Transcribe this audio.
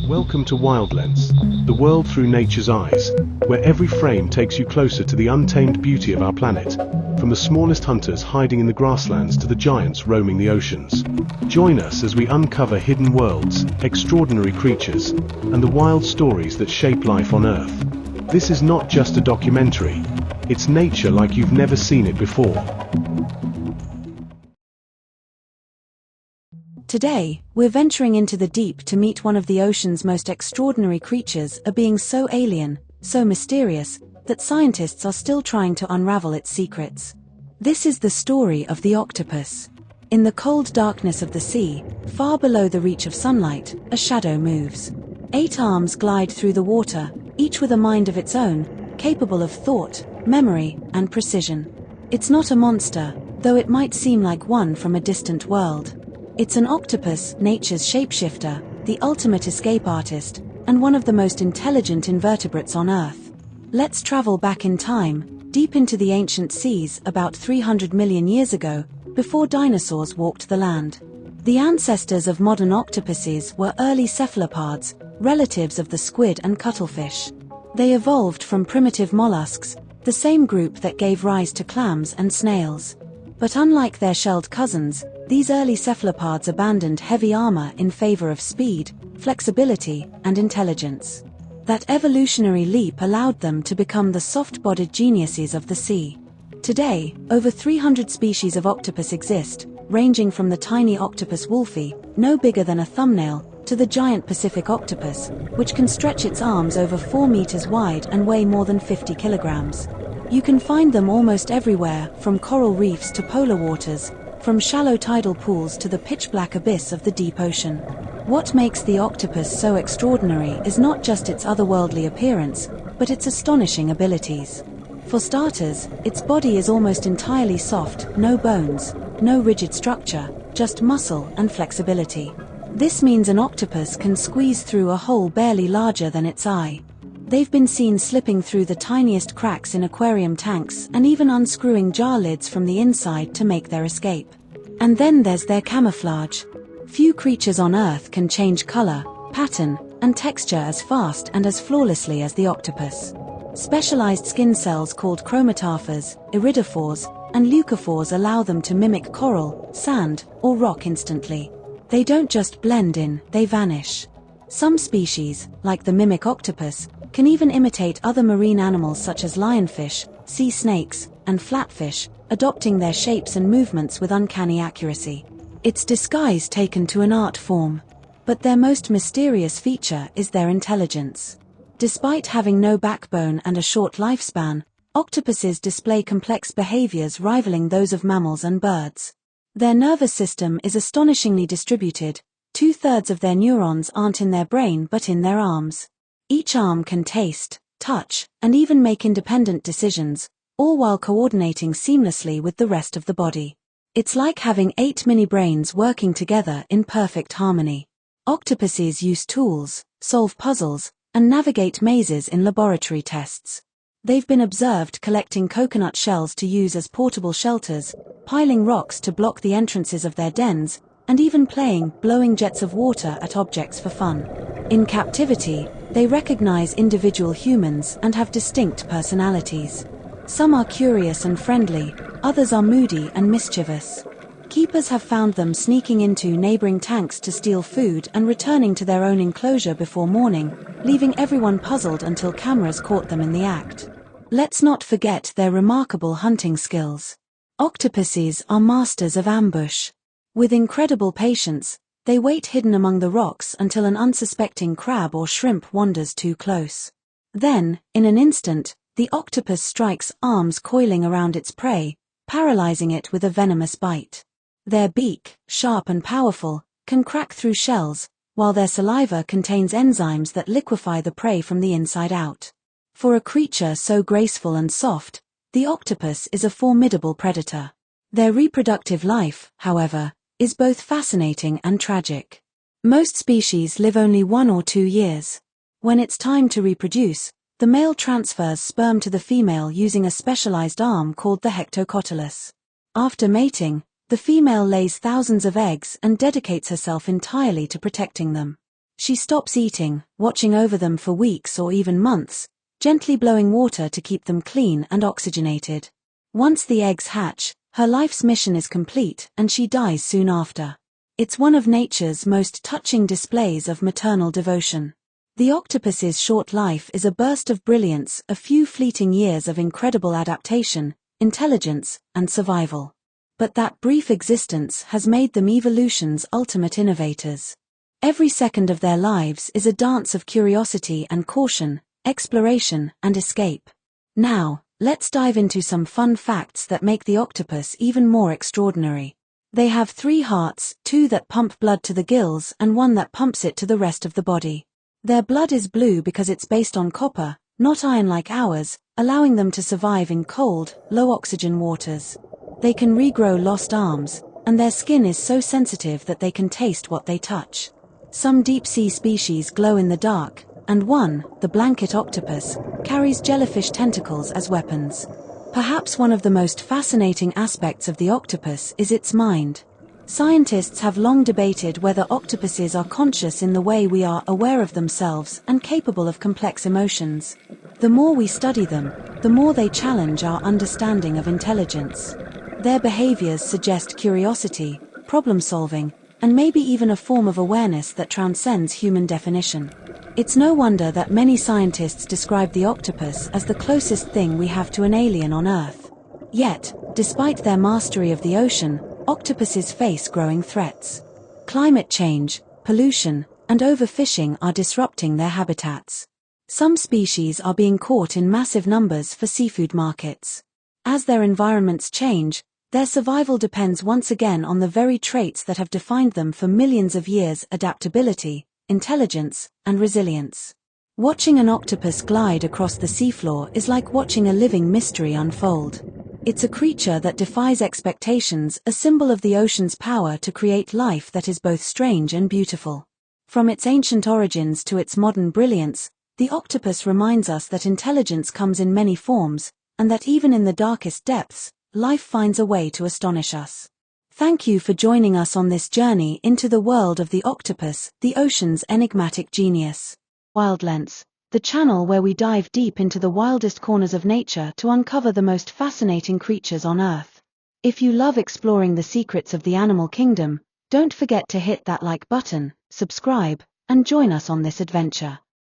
Welcome to WildLense, the world through nature's eyes, where every frame takes you closer to the untamed beauty of our planet, from the smallest hunters hiding in the grasslands to the giants roaming the oceans. Join us as we uncover hidden worlds, extraordinary creatures, and the wild stories that shape life on Earth. This is not just a documentary, it's nature like you've never seen it before. Today, we're venturing into the deep to meet one of the ocean's most extraordinary creatures, a being so alien, so mysterious, that scientists are still trying to unravel its secrets. This is the story of the octopus. In the cold darkness of the sea, far below the reach of sunlight, a shadow moves. 8 arms glide through the water, each with a mind of its own, capable of thought, memory, and precision. It's not a monster, though it might seem like one from a distant world. It's an octopus, nature's shapeshifter, the ultimate escape artist, and one of the most intelligent invertebrates on Earth. Let's travel back in time, deep into the ancient seas about 300 million years ago, before dinosaurs walked the land. The ancestors of modern octopuses were early cephalopods, relatives of the squid and cuttlefish. They evolved from primitive mollusks, the same group that gave rise to clams and snails. But unlike their shelled cousins, these early cephalopods abandoned heavy armor in favor of speed, flexibility, and intelligence. That evolutionary leap allowed them to become the soft-bodied geniuses of the sea. Today, over 300 species of octopus exist, ranging from the tiny octopus wolfie, no bigger than a thumbnail, to the giant Pacific octopus, which can stretch its arms over 4 meters wide and weigh more than 50 kilograms. You can find them almost everywhere, from coral reefs to polar waters, from shallow tidal pools to the pitch-black abyss of the deep ocean. What makes the octopus so extraordinary is not just its otherworldly appearance, but its astonishing abilities. For starters, its body is almost entirely soft, no bones, no rigid structure, just muscle and flexibility. This means an octopus can squeeze through a hole barely larger than its eye. They've been seen slipping through the tiniest cracks in aquarium tanks and even unscrewing jar lids from the inside to make their escape. And then there's their camouflage. Few creatures on Earth can change color, pattern, and texture as fast and as flawlessly as the octopus. Specialized skin cells called chromatophores, iridophores, and leucophores allow them to mimic coral, sand, or rock instantly. They don't just blend in, they vanish. Some species, like the mimic octopus, can even imitate other marine animals such as lionfish, sea snakes, and flatfish, adopting their shapes and movements with uncanny accuracy. It's disguise taken to an art form. But their most mysterious feature is their intelligence. Despite having no backbone and a short lifespan, octopuses display complex behaviors rivaling those of mammals and birds. Their nervous system is astonishingly distributed. 2/3 of their neurons aren't in their brain but in their arms. Each arm can taste, touch, and even make independent decisions, all while coordinating seamlessly with the rest of the body. It's like having 8 mini-brains working together in perfect harmony. Octopuses use tools, solve puzzles, and navigate mazes in laboratory tests. They've been observed collecting coconut shells to use as portable shelters, piling rocks to block the entrances of their dens, and even blowing jets of water at objects for fun. In captivity, they recognize individual humans and have distinct personalities. Some are curious and friendly, others are moody and mischievous. Keepers have found them sneaking into neighboring tanks to steal food and returning to their own enclosure before morning, leaving everyone puzzled until cameras caught them in the act. Let's not forget their remarkable hunting skills. Octopuses are masters of ambush. With incredible patience, they wait hidden among the rocks until an unsuspecting crab or shrimp wanders too close. Then, in an instant, the octopus strikes, arms coiling around its prey, paralyzing it with a venomous bite. Their beak, sharp and powerful, can crack through shells, while their saliva contains enzymes that liquefy the prey from the inside out. For a creature so graceful and soft, the octopus is a formidable predator. Their reproductive life, however, is both fascinating and tragic. Most species live only 1 or 2 years. When it's time to reproduce, the male transfers sperm to the female using a specialized arm called the hectocotylus. After mating, the female lays thousands of eggs and dedicates herself entirely to protecting them. She stops eating, watching over them for weeks or even months, gently blowing water to keep them clean and oxygenated. Once the eggs hatch, her life's mission is complete and she dies soon after. It's one of nature's most touching displays of maternal devotion. The octopus's short life is a burst of brilliance, a few fleeting years of incredible adaptation, intelligence, and survival. But that brief existence has made them evolution's ultimate innovators. Every second of their lives is a dance of curiosity and caution, exploration and escape. Now, let's dive into some fun facts that make the octopus even more extraordinary. They have 3 hearts, 2 that pump blood to the gills and 1 that pumps it to the rest of the body. Their blood is blue because it's based on copper, not iron like ours, allowing them to survive in cold, low-oxygen waters. They can regrow lost arms, and their skin is so sensitive that they can taste what they touch. Some deep-sea species glow in the dark, and one, the blanket octopus, carries jellyfish tentacles as weapons. Perhaps one of the most fascinating aspects of the octopus is its mind. Scientists have long debated whether octopuses are conscious in the way we are, aware of themselves and capable of complex emotions. The more we study them, the more they challenge our understanding of intelligence. Their behaviors suggest curiosity, problem-solving, and maybe even a form of awareness that transcends human definition. It's no wonder that many scientists describe the octopus as the closest thing we have to an alien on Earth. Yet, despite their mastery of the ocean, octopuses face growing threats. Climate change, pollution, and overfishing are disrupting their habitats. Some species are being caught in massive numbers for seafood markets. As their environments change, their survival depends once again on the very traits that have defined them for millions of years: adaptability, intelligence, and resilience. Watching an octopus glide across the seafloor is like watching a living mystery unfold. It's a creature that defies expectations, a symbol of the ocean's power to create life that is both strange and beautiful. From its ancient origins to its modern brilliance, the octopus reminds us that intelligence comes in many forms, and that even in the darkest depths, life finds a way to astonish us. Thank you for joining us on this journey into the world of the octopus, the ocean's enigmatic genius. WildLense, the channel where we dive deep into the wildest corners of nature to uncover the most fascinating creatures on Earth. If you love exploring the secrets of the animal kingdom, don't forget to hit that like button, subscribe, and join us on this adventure.